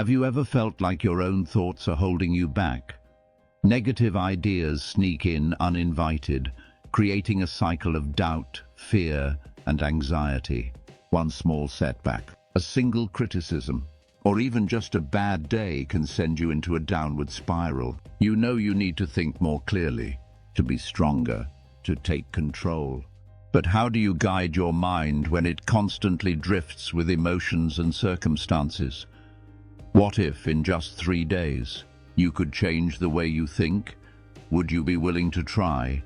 Have you ever felt like your own thoughts are holding you back? Negative ideas sneak in uninvited, creating a cycle of doubt, fear, and anxiety. One small setback, a single criticism, or even just a bad day can send you into a downward spiral. You know you need to think more clearly, to be stronger, to take control. But how do you guide your mind when it constantly drifts with emotions and circumstances? What if, in just 3 days, you could change the way you think? Would you be willing to try?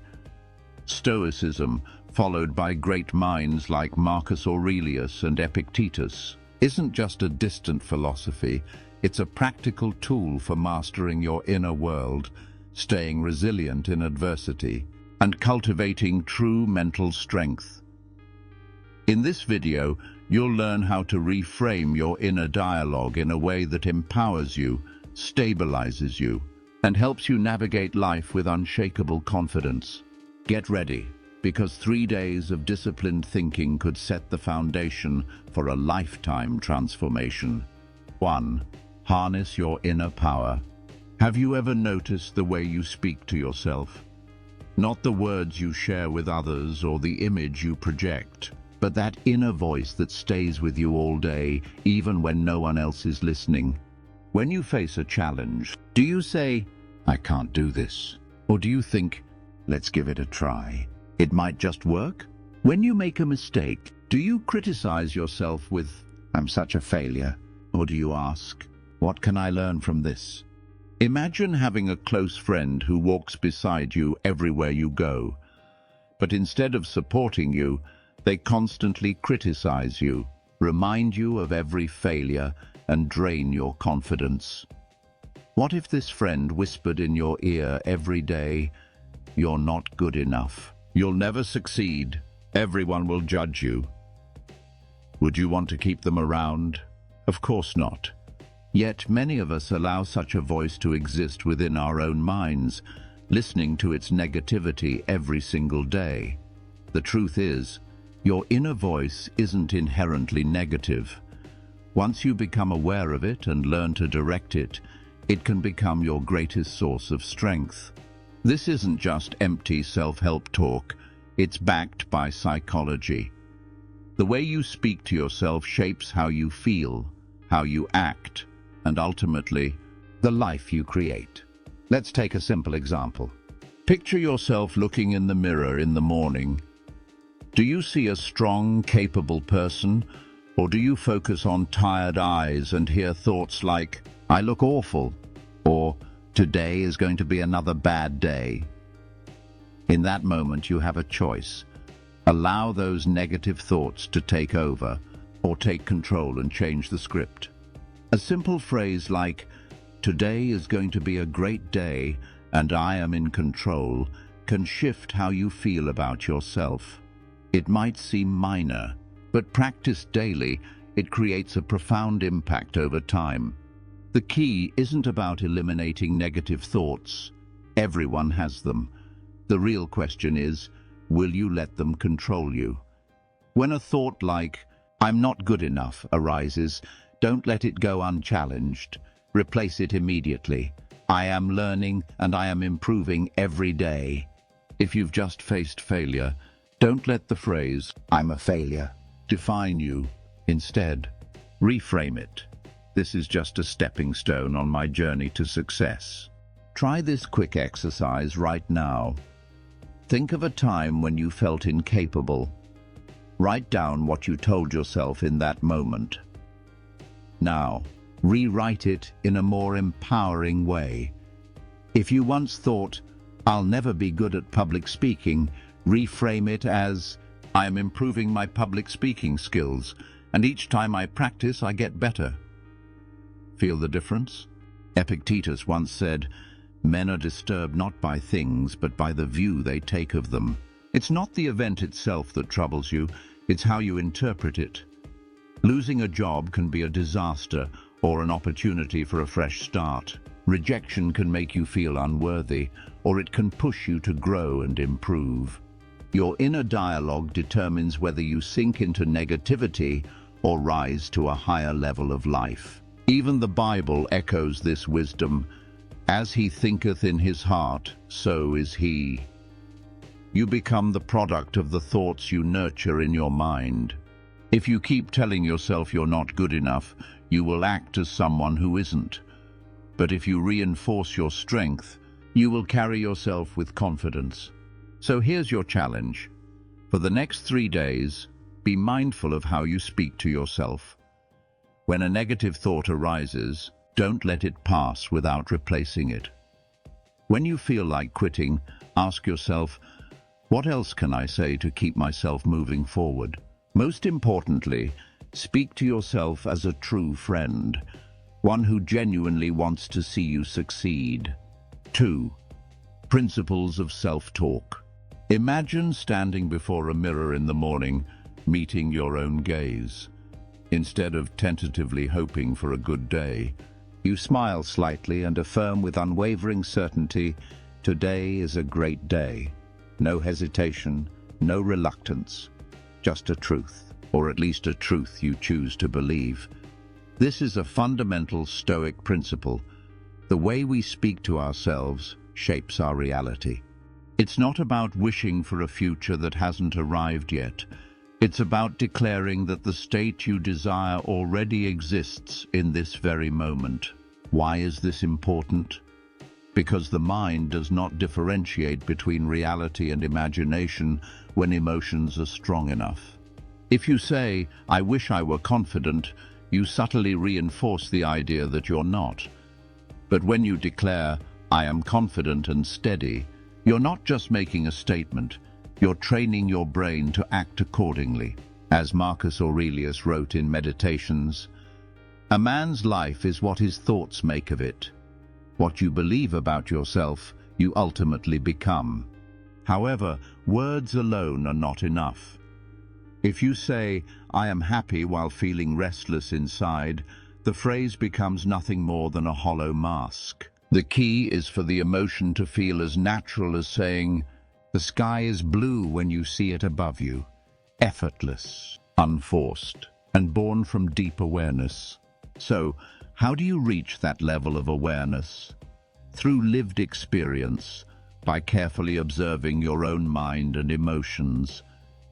Stoicism, followed by great minds like Marcus Aurelius and Epictetus, isn't just a distant philosophy, it's a practical tool for mastering your inner world, staying resilient in adversity, and cultivating true mental strength. In this video, you'll learn how to reframe your inner dialogue in a way that empowers you, stabilizes you, and helps you navigate life with unshakable confidence. Get ready, because 3 days of disciplined thinking could set the foundation for a lifetime transformation. 1. Harness your inner power. Have you ever noticed the way you speak to yourself? Not the words you share with others or the image you project, but that inner voice that stays with you all day, even when no one else is listening. When you face a challenge, do you say, "I can't do this"? Or do you think, "Let's give it a try. It might just work"? When you make a mistake, do you criticize yourself with, "I'm such a failure"? Or do you ask, "What can I learn from this"? Imagine having a close friend who walks beside you everywhere you go. But instead of supporting you, they constantly criticize you, remind you of every failure, and drain your confidence. What if this friend whispered in your ear every day, "You're not good enough. You'll never succeed. Everyone will judge you"? Would you want to keep them around? Of course not. Yet many of us allow such a voice to exist within our own minds, listening to its negativity every single day. The truth is, your inner voice isn't inherently negative. Once you become aware of it and learn to direct it, it can become your greatest source of strength. This isn't just empty self-help talk, it's backed by psychology. The way you speak to yourself shapes how you feel, how you act, and ultimately, the life you create. Let's take a simple example. Picture yourself looking in the mirror in the morning. Do you see a strong, capable person, or do you focus on tired eyes and hear thoughts like, "I look awful," or "Today is going to be another bad day"? In that moment, you have a choice. Allow those negative thoughts to take over, or take control and change the script. A simple phrase like, "Today is going to be a great day, and I am in control," can shift how you feel about yourself. It might seem minor, but practiced daily, it creates a profound impact over time. The key isn't about eliminating negative thoughts. Everyone has them. The real question is, will you let them control you? When a thought like, "I'm not good enough," arises, don't let it go unchallenged. Replace it immediately. "I am learning and I am improving every day." If you've just faced failure, don't let the phrase, "I'm a failure," define you. Instead, reframe it. "This is just a stepping stone on my journey to success." Try this quick exercise right now. Think of a time when you felt incapable. Write down what you told yourself in that moment. Now, rewrite it in a more empowering way. If you once thought, "I'll never be good at public speaking," reframe it as, "I am improving my public speaking skills, and each time I practice, I get better." Feel the difference? Epictetus once said, "Men are disturbed not by things, but by the view they take of them." It's not the event itself that troubles you, it's how you interpret it. Losing a job can be a disaster or an opportunity for a fresh start. Rejection can make you feel unworthy, or it can push you to grow and improve. Your inner dialogue determines whether you sink into negativity or rise to a higher level of life. Even the Bible echoes this wisdom. As he thinketh in his heart, so is he. You become the product of the thoughts you nurture in your mind. If you keep telling yourself you're not good enough, you will act as someone who isn't. But if you reinforce your strength, you will carry yourself with confidence. So here's your challenge. For the next 3 days, be mindful of how you speak to yourself. When a negative thought arises, don't let it pass without replacing it. When you feel like quitting, ask yourself, what else can I say to keep myself moving forward? Most importantly, speak to yourself as a true friend, one who genuinely wants to see you succeed. 2. Principles of self-talk. Imagine standing before a mirror in the morning, meeting your own gaze. Instead of tentatively hoping for a good day, you smile slightly and affirm with unwavering certainty, today is a great day. No hesitation, no reluctance, just a truth, or at least a truth you choose to believe. This is a fundamental Stoic principle. The way we speak to ourselves shapes our reality. It's not about wishing for a future that hasn't arrived yet. It's about declaring that the state you desire already exists in this very moment. Why is this important? Because the mind does not differentiate between reality and imagination when emotions are strong enough. If you say, I wish I were confident, you subtly reinforce the idea that you're not. But when you declare, I am confident and steady, you're not just making a statement, you're training your brain to act accordingly. As Marcus Aurelius wrote in Meditations, a man's life is what his thoughts make of it. What you believe about yourself, you ultimately become. However, words alone are not enough. If you say, I am happy while feeling restless inside, the phrase becomes nothing more than a hollow mask. The key is for the emotion to feel as natural as saying, the sky is blue when you see it above you. Effortless, unforced, and born from deep awareness. So, how do you reach that level of awareness? Through lived experience, by carefully observing your own mind and emotions.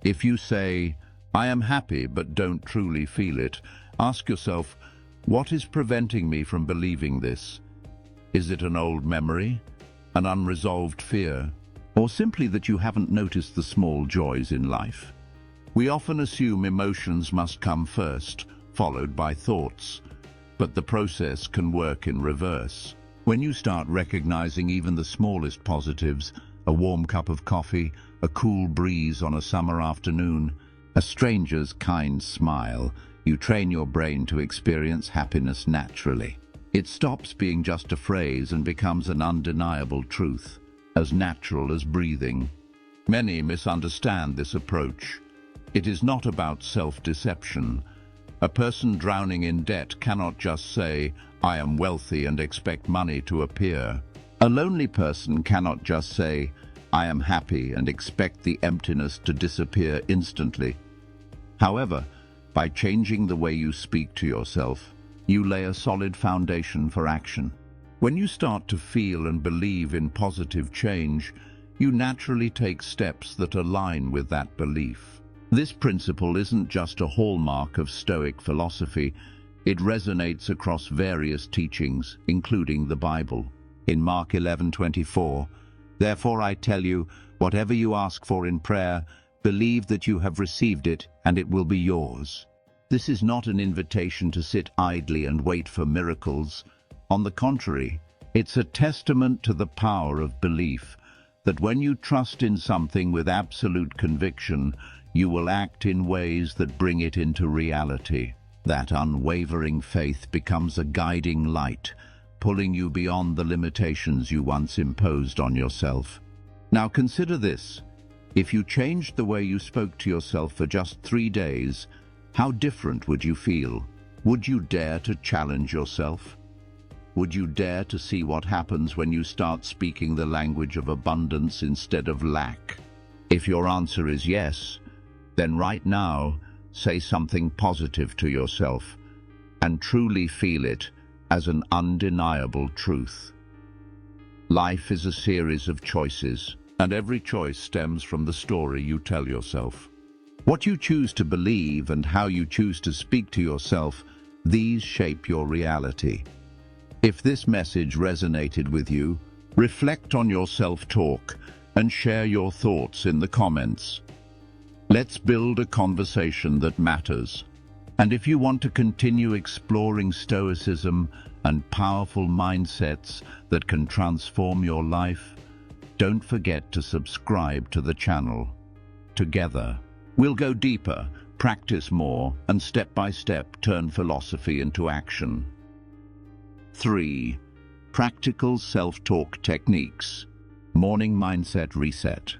If you say, I am happy but don't truly feel it, ask yourself, what is preventing me from believing this? Is it an old memory, an unresolved fear, or simply that you haven't noticed the small joys in life? We often assume emotions must come first, followed by thoughts. But the process can work in reverse. When you start recognizing even the smallest positives, a warm cup of coffee, a cool breeze on a summer afternoon, a stranger's kind smile, you train your brain to experience happiness naturally. It stops being just a phrase and becomes an undeniable truth, as natural as breathing. Many misunderstand this approach. It is not about self-deception. A person drowning in debt cannot just say, I am wealthy and expect money to appear. A lonely person cannot just say, I am happy and expect the emptiness to disappear instantly. However, by changing the way you speak to yourself, you lay a solid foundation for action. When you start to feel and believe in positive change, you naturally take steps that align with that belief. This principle isn't just a hallmark of Stoic philosophy, it resonates across various teachings, including the Bible. In Mark 11:24, therefore I tell you, whatever you ask for in prayer, believe that you have received it and it will be yours. This is not an invitation to sit idly and wait for miracles. On the contrary, it's a testament to the power of belief, that when you trust in something with absolute conviction, you will act in ways that bring it into reality. That unwavering faith becomes a guiding light, pulling you beyond the limitations you once imposed on yourself. Now consider this. If you changed the way you spoke to yourself for just 3 days, how different would you feel? Would you dare to challenge yourself? Would you dare to see what happens when you start speaking the language of abundance instead of lack? If your answer is yes, then right now, say something positive to yourself. and truly feel it as an undeniable truth. Life is a series of choices, and every choice stems from the story you tell yourself. What you choose to believe and how you choose to speak to yourself, these shape your reality. If this message resonated with you, reflect on your self-talk and share your thoughts in the comments. Let's build a conversation that matters. And if you want to continue exploring Stoicism and powerful mindsets that can transform your life, don't forget to subscribe to the channel. Together, we'll go deeper, practice more, and step by step turn philosophy into action. 3. Practical self-talk techniques. Morning mindset reset.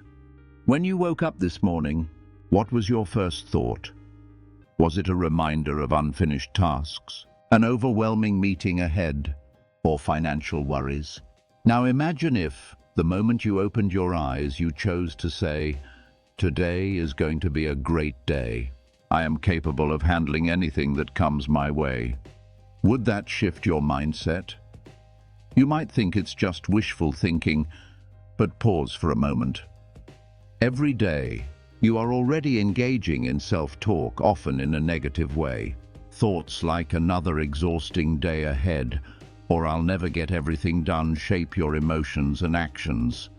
When you woke up this morning, what was your first thought? Was it a reminder of unfinished tasks, an overwhelming meeting ahead, or financial worries? Now imagine if, the moment you opened your eyes, you chose to say, "Today is going to be a great day. I am capable of handling anything that comes my way." Would that shift your mindset? You might think it's just wishful thinking, but pause for a moment. Every day, you are already engaging in self-talk, often in a negative way. Thoughts like "another exhausting day ahead" or "I'll never get everything done" shape your emotions and actions.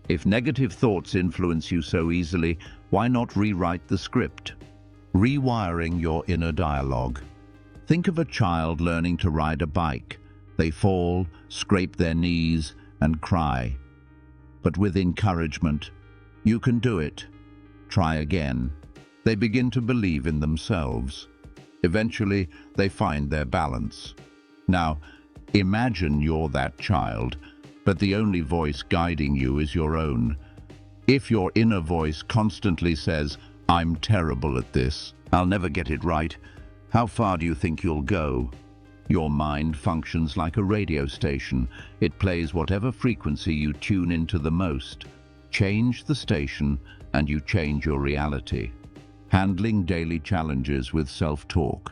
If negative thoughts influence you so easily, why not rewrite the script? Rewiring your inner dialogue. Think of a child learning to ride a bike. They fall, scrape their knees, and cry. But with encouragement, "You can do it. Try again." They begin to believe in themselves. Eventually, they find their balance. Now, imagine you're that child, but the only voice guiding you is your own. If your inner voice constantly says, "I'm terrible at this, I'll never get it right," how far do you think you'll go? Your mind functions like a radio station. It plays whatever frequency you tune into the most. Change the station, and you change your reality. Handling daily challenges with self-talk.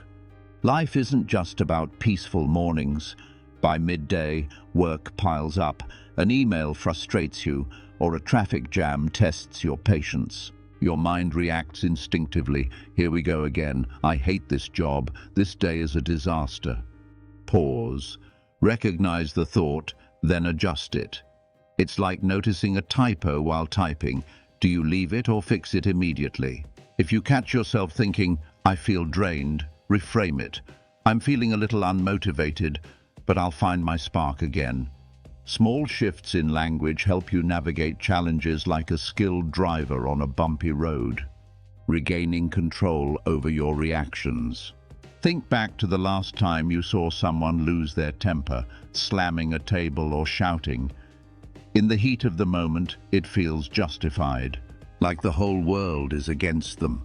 Life isn't just about peaceful mornings. By midday, work piles up, an email frustrates you, or a traffic jam tests your patience. Your mind reacts instinctively. "Here we go again. I hate this job. This day is a disaster." Pause. Recognize the thought, then adjust it. It's like noticing a typo while typing. Do you leave it or fix it immediately? If you catch yourself thinking, "I feel drained," reframe it. "I'm feeling a little unmotivated, but I'll find my spark again." Small shifts in language help you navigate challenges like a skilled driver on a bumpy road. Regaining control over your reactions. Think back to the last time you saw someone lose their temper, slamming a table or shouting. In the heat of the moment, it feels justified, like the whole world is against them.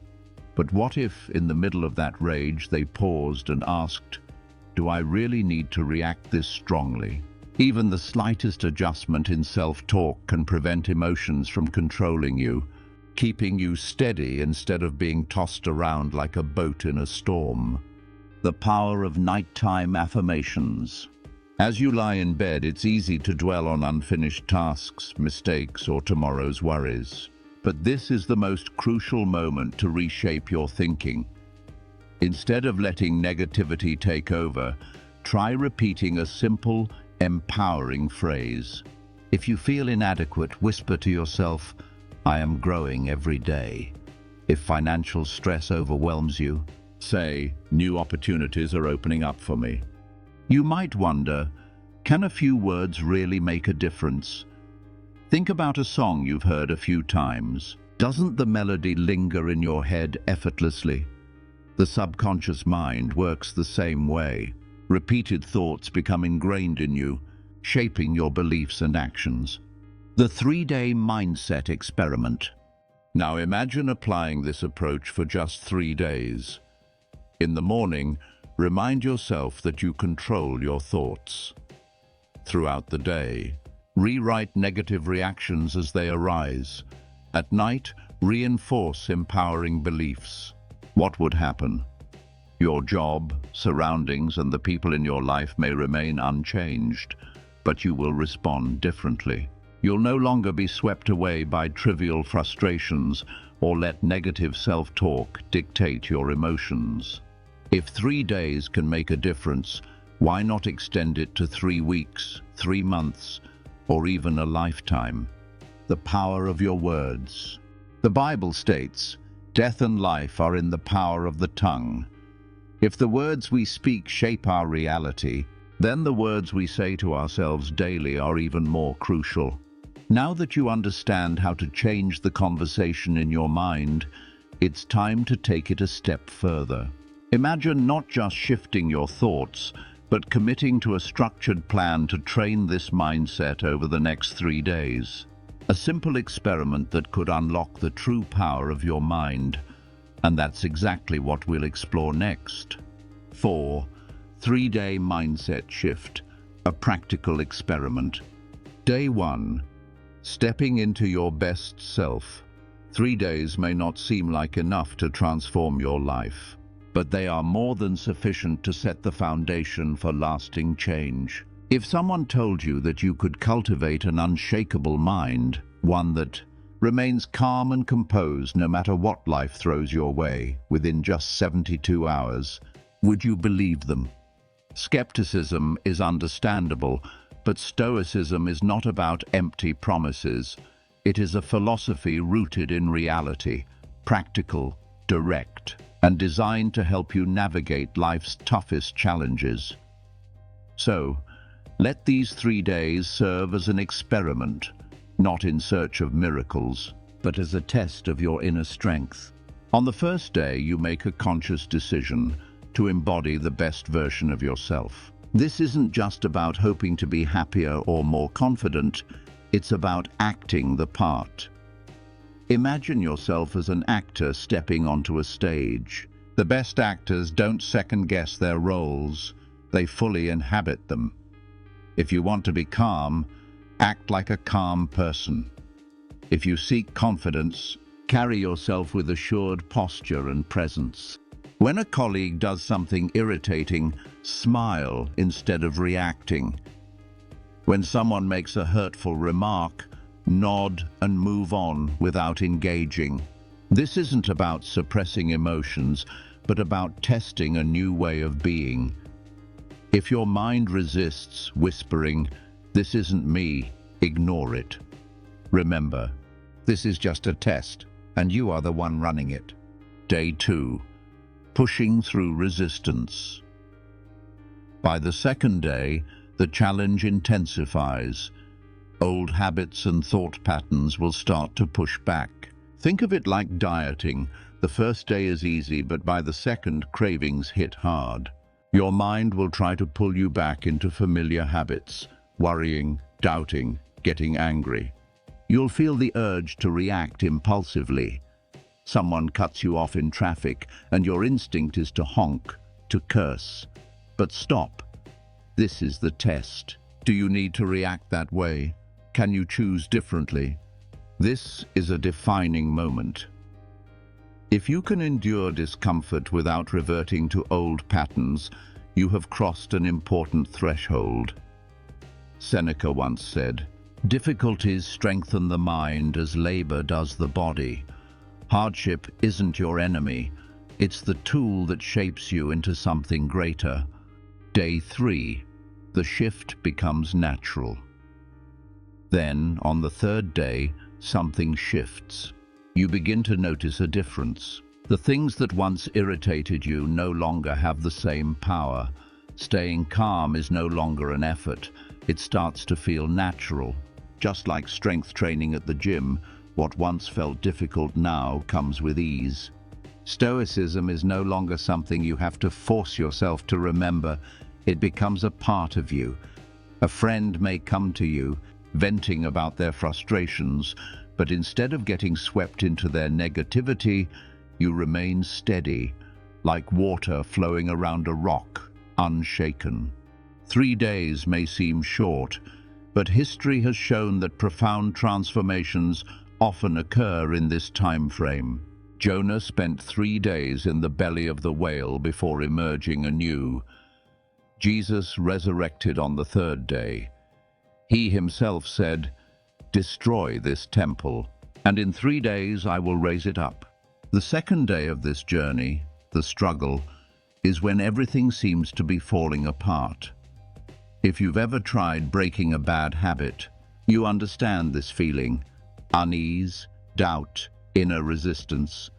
But what if, in the middle of that rage, they paused and asked, "Do I really need to react this strongly?" Even the slightest adjustment in self-talk can prevent emotions from controlling you, keeping you steady instead of being tossed around like a boat in a storm. The power of nighttime affirmations. As you lie in bed, it's easy to dwell on unfinished tasks, mistakes, or tomorrow's worries. But this is the most crucial moment to reshape your thinking. Instead of letting negativity take over, try repeating a simple, empowering phrase. If you feel inadequate, whisper to yourself, "I am growing every day." If financial stress overwhelms you, say, "New opportunities are opening up for me." You might wonder, can a few words really make a difference? Think about a song you've heard a few times. Doesn't the melody linger in your head effortlessly? The subconscious mind works the same way. Repeated thoughts become ingrained in you, shaping your beliefs and actions. The 3-day mindset experiment. Now imagine applying this approach for just 3 days. In the morning, remind yourself that you control your thoughts. Throughout the day, rewrite negative reactions as they arise. At night, reinforce empowering beliefs. What would happen? Your job, surroundings, and the people in your life may remain unchanged, but you will respond differently. You'll no longer be swept away by trivial frustrations or let negative self-talk dictate your emotions. If 3 days can make a difference, why not extend it to 3 weeks, 3 months, or even a lifetime? The power of your words. The Bible states, "Death and life are in the power of the tongue." If the words we speak shape our reality, then the words we say to ourselves daily are even more crucial. Now that you understand how to change the conversation in your mind, it's time to take it a step further. Imagine not just shifting your thoughts, but committing to a structured plan to train this mindset over the next 3 days. A simple experiment that could unlock the true power of your mind. And that's exactly what we'll explore next. 4. 3-day mindset shift, a practical experiment. Day 1. Stepping into your best self. 3 days may not seem like enough to transform your life, but they are more than sufficient to set the foundation for lasting change. If someone told you that you could cultivate an unshakable mind, one that remains calm and composed no matter what life throws your way, within just 72 hours, would you believe them? Skepticism is understandable, but Stoicism is not about empty promises. It is a philosophy rooted in reality, practical, direct, and designed to help you navigate life's toughest challenges. So, let these 3 days serve as an experiment, not in search of miracles, but as a test of your inner strength. On the first day, you make a conscious decision to embody the best version of yourself. This isn't just about hoping to be happier or more confident, it's about acting the part. Imagine yourself as an actor stepping onto a stage. The best actors don't second-guess their roles, they fully inhabit them. If you want to be calm, act like a calm person. If you seek confidence, carry yourself with assured posture and presence. When a colleague does something irritating, smile instead of reacting. When someone makes a hurtful remark, nod and move on without engaging. This isn't about suppressing emotions, but about testing a new way of being. If your mind resists, whispering, "This isn't me," ignore it. Remember, this is just a test, and you are the one running it. Day 2. Pushing through resistance. By the second day, the challenge intensifies. Old habits and thought patterns will start to push back. Think of it like dieting. The first day is easy, but by the second, cravings hit hard. Your mind will try to pull you back into familiar habits, worrying, doubting, getting angry. You'll feel the urge to react impulsively. Someone cuts you off in traffic, and your instinct is to honk, to curse. But stop. This is the test. Do you need to react that way? Can you choose differently? This is a defining moment. If you can endure discomfort without reverting to old patterns, you have crossed an important threshold. Seneca once said, "Difficulties strengthen the mind as labor does the body." Hardship isn't your enemy, it's the tool that shapes you into something greater. Day 3. The shift becomes natural. Then, on the third day, something shifts. You begin to notice a difference. The things that once irritated you no longer have the same power. Staying calm is no longer an effort. It starts to feel natural. Just like strength training at the gym, what once felt difficult now comes with ease. Stoicism is no longer something you have to force yourself to remember. It becomes a part of you. A friend may come to you, venting about their frustrations, but instead of getting swept into their negativity, you remain steady, like water flowing around a rock, unshaken. 3 days may seem short, but history has shown that profound transformations often occur in this time frame. Jonah spent 3 days in the belly of the whale before emerging anew. Jesus resurrected on the 3rd day. He himself said, "Destroy this temple, and in 3 days I will raise it up." The 2nd day of this journey, the struggle, is when everything seems to be falling apart. If you've ever tried breaking a bad habit, you understand this feeling: unease, doubt, inner resistance.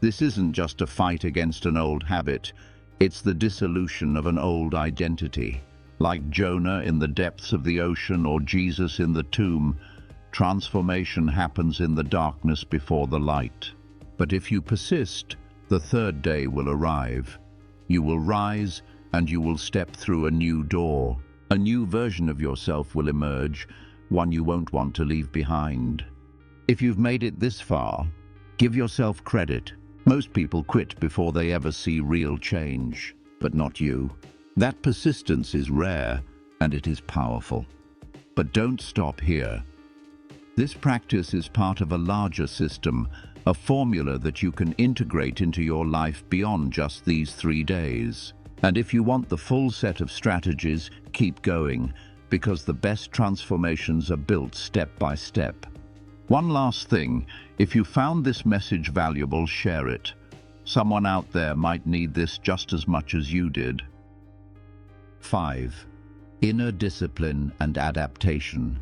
This isn't just a fight against an old habit, it's the dissolution of an old identity. Like Jonah in the depths of the ocean or Jesus in the tomb, transformation happens in the darkness before the light. But if you persist, the 3rd day will arrive. You will rise and you will step through a new door. A new version of yourself will emerge, one you won't want to leave behind. If you've made it this far, give yourself credit. Most people quit before they ever see real change, but not you. That persistence is rare and it is powerful. But don't stop here. This practice is part of a larger system, a formula that you can integrate into your life beyond just these 3 days. And if you want the full set of strategies, keep going, because the best transformations are built step by step. One last thing, if you found this message valuable, share it. Someone out there might need this just as much as you did. 5. Inner discipline and adaptation.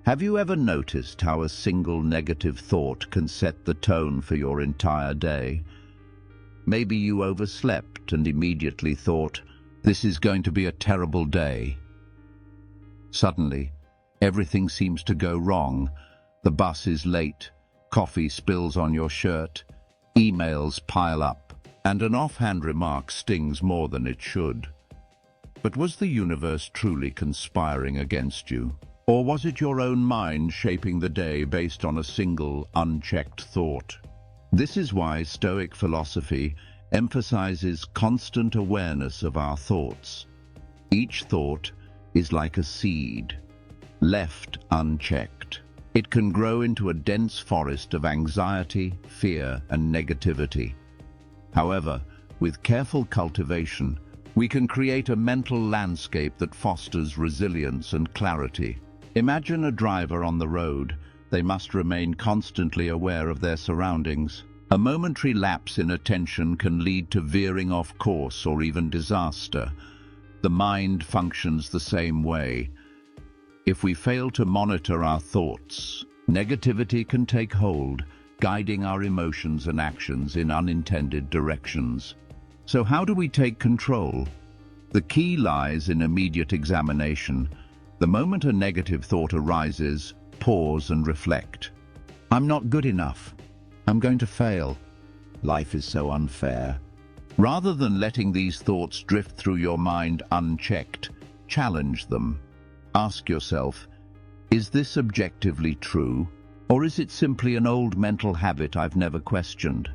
Have you ever noticed how a single negative thought can set the tone for your entire day? Maybe you overslept and immediately thought, "This is going to be a terrible day." Suddenly, everything seems to go wrong. The bus is late, coffee spills on your shirt, emails pile up, and an offhand remark stings more than it should. But was the universe truly conspiring against you? Or was it your own mind shaping the day based on a single, unchecked thought? This is why Stoic philosophy emphasizes constant awareness of our thoughts. Each thought is like a seed, left unchecked. It can grow into a dense forest of anxiety, fear, and negativity. However, with careful cultivation, we can create a mental landscape that fosters resilience and clarity. Imagine a driver on the road. They must remain constantly aware of their surroundings. A momentary lapse in attention can lead to veering off course or even disaster. The mind functions the same way. If we fail to monitor our thoughts, negativity can take hold, guiding our emotions and actions in unintended directions. So how do we take control? The key lies in immediate examination. The moment a negative thought arises, pause and reflect. I'm not good enough. I'm going to fail. Life is so unfair. Rather than letting these thoughts drift through your mind unchecked, challenge them. Ask yourself, is this objectively true, or is it simply an old mental habit I've never questioned?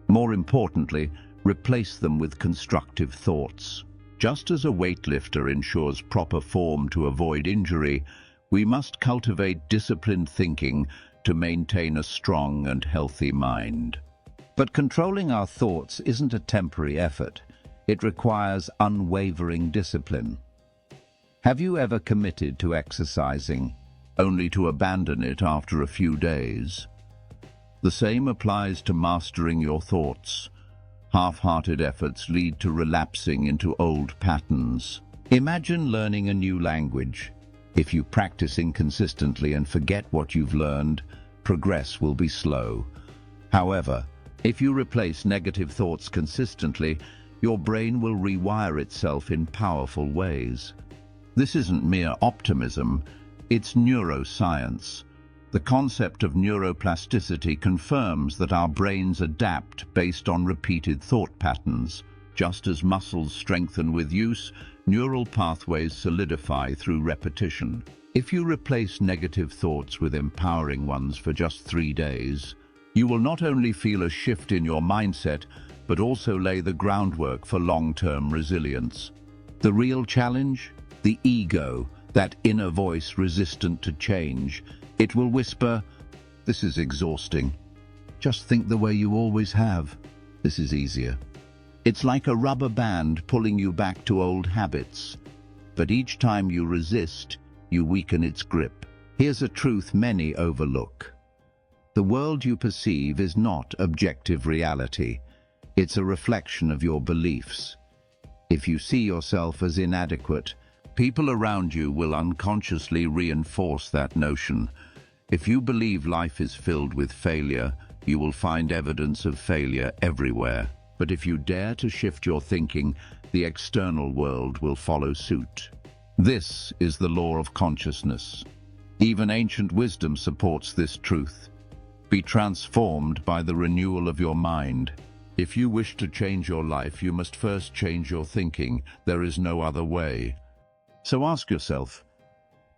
More importantly, replace them with constructive thoughts. Just as a weightlifter ensures proper form to avoid injury, we must cultivate disciplined thinking to maintain a strong and healthy mind. But controlling our thoughts isn't a temporary effort. It requires unwavering discipline. Have you ever committed to exercising, only to abandon it after a few days? The same applies to mastering your thoughts. Half-hearted efforts lead to relapsing into old patterns. Imagine learning a new language. If you practice inconsistently and forget what you've learned, progress will be slow. However, if you replace negative thoughts consistently, your brain will rewire itself in powerful ways. This isn't mere optimism, it's neuroscience. The concept of neuroplasticity confirms that our brains adapt based on repeated thought patterns. Just as muscles strengthen with use, neural pathways solidify through repetition. If you replace negative thoughts with empowering ones for just 3 days, you will not only feel a shift in your mindset, but also lay the groundwork for long-term resilience. The real challenge? The ego, that inner voice resistant to change. It will whisper, "This is exhausting. Just think the way you always have. This is easier. It's like a rubber band pulling you back to old habits. But each time you resist, you weaken its grip. Here's a truth many overlook. The world you perceive is not objective reality. It's a reflection of your beliefs. If you see yourself as inadequate, people around you will unconsciously reinforce that notion. If you believe life is filled with failure, you will find evidence of failure everywhere. But if you dare to shift your thinking, the external world will follow suit. This is the law of consciousness. Even ancient wisdom supports this truth. Be transformed by the renewal of your mind. If you wish to change your life, you must first change your thinking. There is no other way. So ask yourself,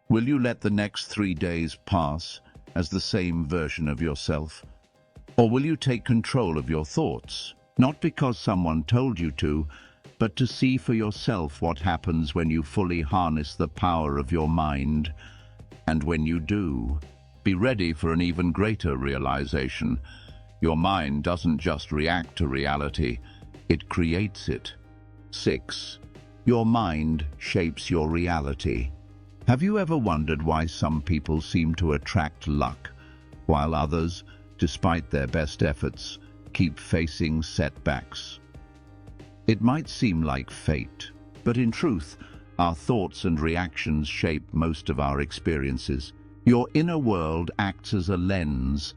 will you let the next 3 days pass as the same version of yourself? Or will you take control of your thoughts, not because someone told you to, but to see for yourself what happens when you fully harness the power of your mind? And when you do, be ready for an even greater realization. Your mind doesn't just react to reality, it creates it. 6. Your mind shapes your reality. Have you ever wondered why some people seem to attract luck, while others, despite their best efforts, keep facing setbacks? It might seem like fate, but in truth, our thoughts and reactions shape most of our experiences. Your inner world acts as a lens.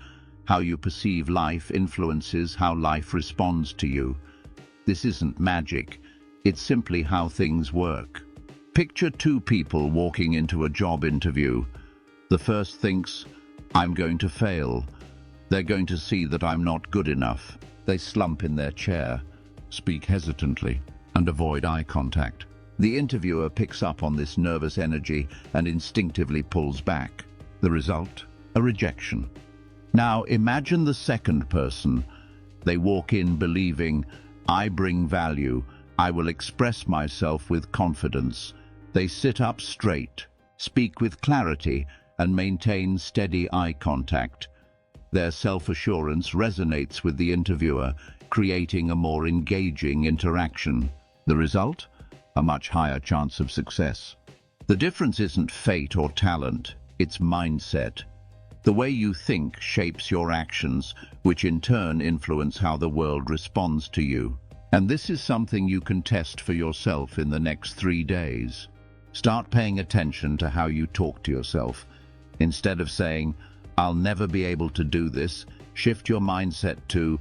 How you perceive life influences how life responds to you. This isn't magic, it's simply how things work. Picture 2 people walking into a job interview. The first thinks, I'm going to fail. They're going to see that I'm not good enough. They slump in their chair, speak hesitantly, and avoid eye contact. The interviewer picks up on this nervous energy and instinctively pulls back. The result? A rejection. Now imagine the second person. They walk in believing, I bring value, I will express myself with confidence. They sit up straight, speak with clarity, and maintain steady eye contact. Their self-assurance resonates with the interviewer, creating a more engaging interaction. The result? A much higher chance of success. The difference isn't fate or talent, it's mindset. The way you think shapes your actions, which in turn influence how the world responds to you. And this is something you can test for yourself in the next 3 days. Start paying attention to how you talk to yourself. Instead of saying, I'll never be able to do this, shift your mindset to,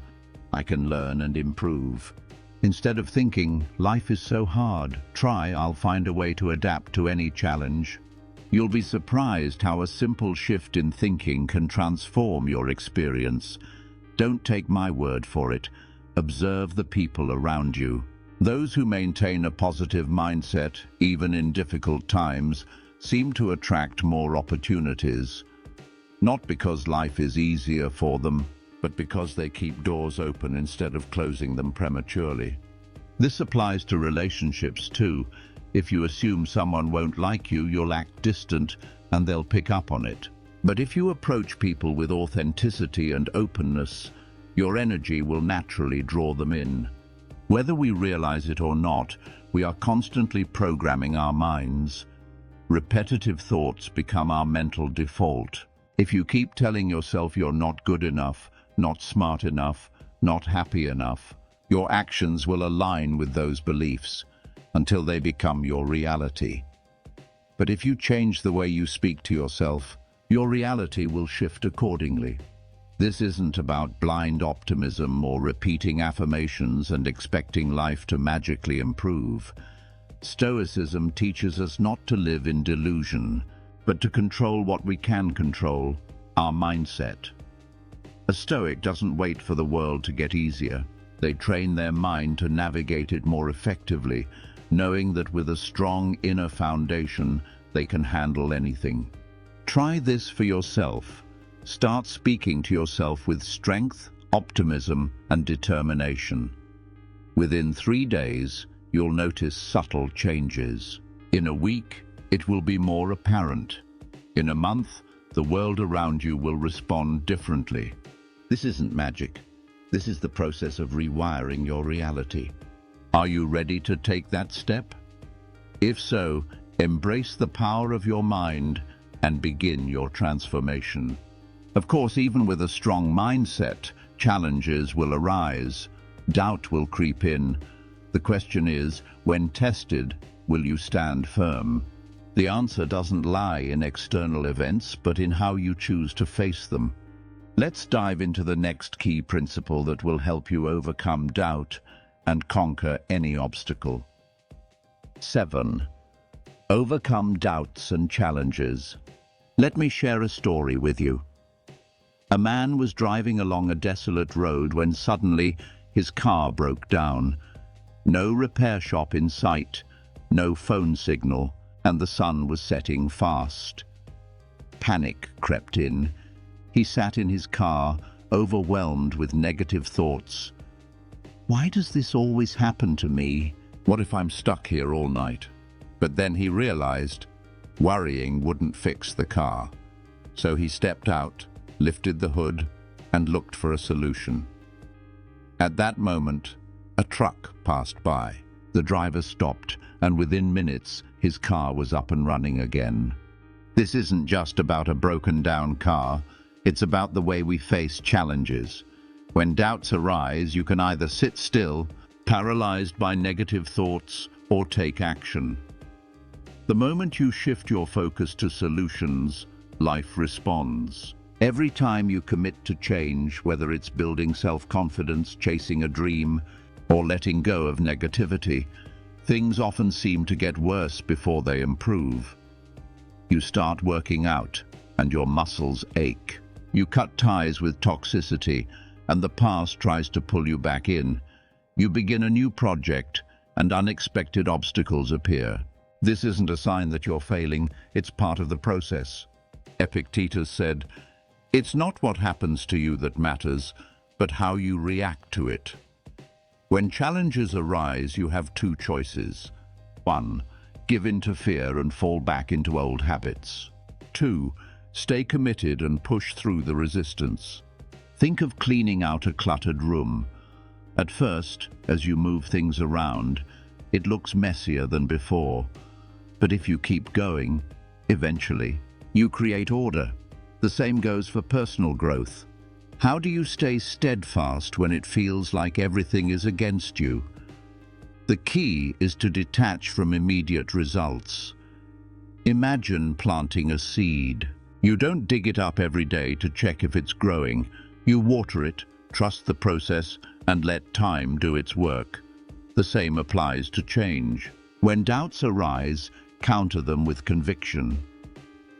I can learn and improve. Instead of thinking, life is so hard, try, I'll find a way to adapt to any challenge. You'll be surprised how a simple shift in thinking can transform your experience. Don't take my word for it. Observe the people around you. Those who maintain a positive mindset, even in difficult times, seem to attract more opportunities. Not because life is easier for them, but because they keep doors open instead of closing them prematurely. This applies to relationships too. If you assume someone won't like you, you'll act distant and they'll pick up on it. But if you approach people with authenticity and openness, your energy will naturally draw them in. Whether we realize it or not, we are constantly programming our minds. Repetitive thoughts become our mental default. If you keep telling yourself you're not good enough, not smart enough, not happy enough, your actions will align with those beliefs until they become your reality. But if you change the way you speak to yourself, your reality will shift accordingly. This isn't about blind optimism or repeating affirmations and expecting life to magically improve. Stoicism teaches us not to live in delusion, but to control what we can control, our mindset. A Stoic doesn't wait for the world to get easier. They train their mind to navigate it more effectively, knowing that with a strong inner foundation, they can handle anything. Try this for yourself. Start speaking to yourself with strength, optimism, and determination. Within 3 days, you'll notice subtle changes. In a week, it will be more apparent. In a month, the world around you will respond differently. This isn't magic. This is the process of rewiring your reality. Are you ready to take that step? If so, embrace the power of your mind and begin your transformation. Of course, even with a strong mindset, challenges will arise. Doubt will creep in. The question is, when tested, will you stand firm? The answer doesn't lie in external events, but in how you choose to face them. Let's dive into the next key principle that will help you overcome doubt and conquer any obstacle. 7. Overcome doubts and challenges. Let me share a story with you. A man was driving along a desolate road when suddenly his car broke down. No repair shop in sight, no phone signal, and the sun was setting fast. Panic crept in. He sat in his car, overwhelmed with negative thoughts. Why does this always happen to me? What if I'm stuck here all night? But then he realized worrying wouldn't fix the car. So he stepped out, lifted the hood, and looked for a solution. At that moment, a truck passed by. The driver stopped, and within minutes, his car was up and running again. This isn't just about a broken-down car. It's about the way we face challenges. When doubts arise, you can either sit still, paralyzed by negative thoughts, or take action. The moment you shift your focus to solutions, life responds. Every time you commit to change, whether it's building self-confidence, chasing a dream, or letting go of negativity, things often seem to get worse before they improve. You start working out, and your muscles ache. You cut ties with toxicity, and the past tries to pull you back in. You begin a new project, and unexpected obstacles appear. This isn't a sign that you're failing, it's part of the process. Epictetus said, "It's not what happens to you that matters, but how you react to it." When challenges arise, you have two choices. 1. Give in to fear and fall back into old habits. 2. Stay committed and push through the resistance. Think of cleaning out a cluttered room. At first, as you move things around, it looks messier than before. But if you keep going, eventually, you create order. The same goes for personal growth. How do you stay steadfast when it feels like everything is against you? The key is to detach from immediate results. Imagine planting a seed. You don't dig it up every day to check if it's growing. You water it, trust the process, and let time do its work. The same applies to change. When doubts arise, counter them with conviction.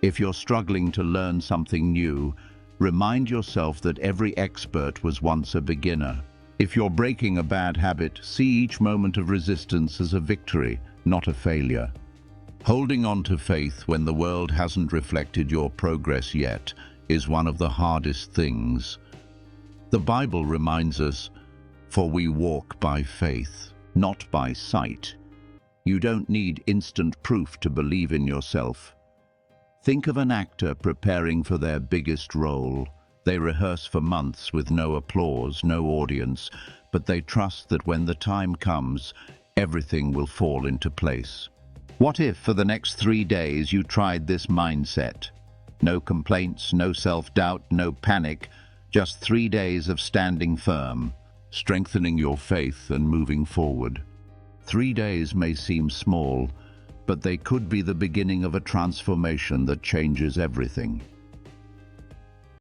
If you're struggling to learn something new, remind yourself that every expert was once a beginner. If you're breaking a bad habit, see each moment of resistance as a victory, not a failure. Holding on to faith when the world hasn't reflected your progress yet is one of the hardest things. The Bible reminds us, "For we walk by faith, not by sight." You don't need instant proof to believe in yourself. Think of an actor preparing for their biggest role. They rehearse for months with no applause, no audience, but they trust that when the time comes, everything will fall into place. What if for the next 3 days you tried this mindset? No complaints, no self-doubt, no panic, just 3 days of standing firm, strengthening your faith and moving forward. 3 days may seem small, but they could be the beginning of a transformation that changes everything.